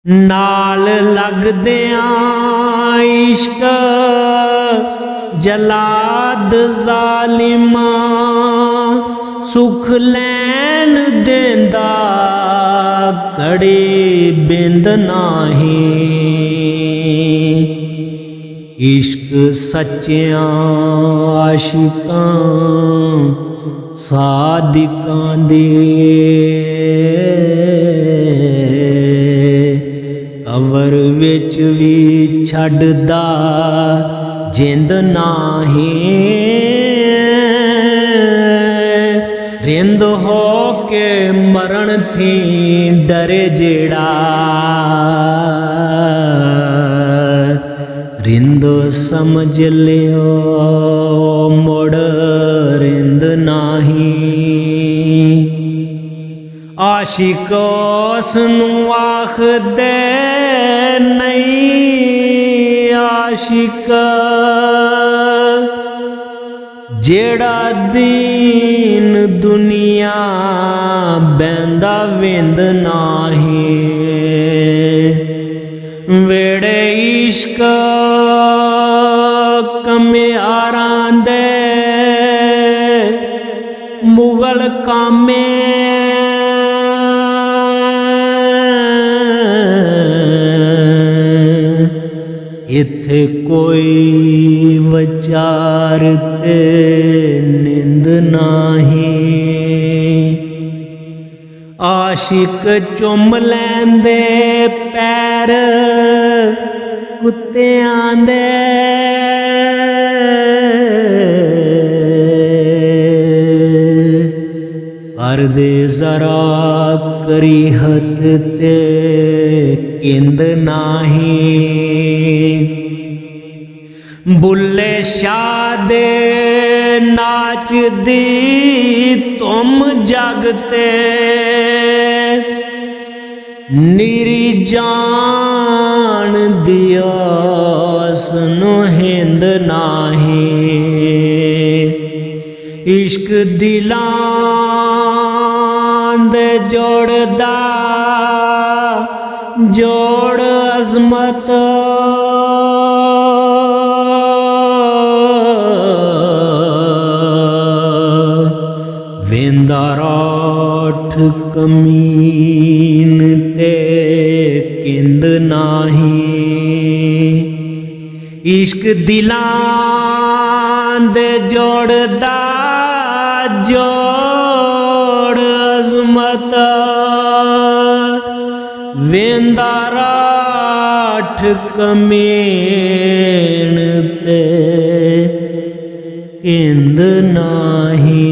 नाल लगदियां इश्क जलाद जालिमा सुख लैन देंदा घड़ी बिंद नाही। इश्क सच्चियां आशिकां सादिकां दे कवर विच भी छड्डदा जिंद नाही। रिंद हो के मरण थी डरे जेड़ा रिंद समझ लियो मुड़ रिंद नाही। आशिक उसनू आखदे नहीं आशिक जेड़ा दीन दुनिया बैंदा विंद नाही। वेड़े इश्क कम्यारां दे मुगल कामे इत्थे कोई विचार ते निंद नाही। आशिक चुम लैंदे पैर कुत्तियां दे करदे जरा करीहत ते किंद नाही। बुल्ले शाह दे नाच दी तुम जगते नीरी जान दिया सुनो हिंद नाही। इश्क दिलां दे जोड़दा जोड़ अजमत वेंदा राठ कमीन ते किंद नाही। इश्क दिलां दे जोड़दा जोड़ अजमत वेंदा राठ कमीन ते किंद नाही।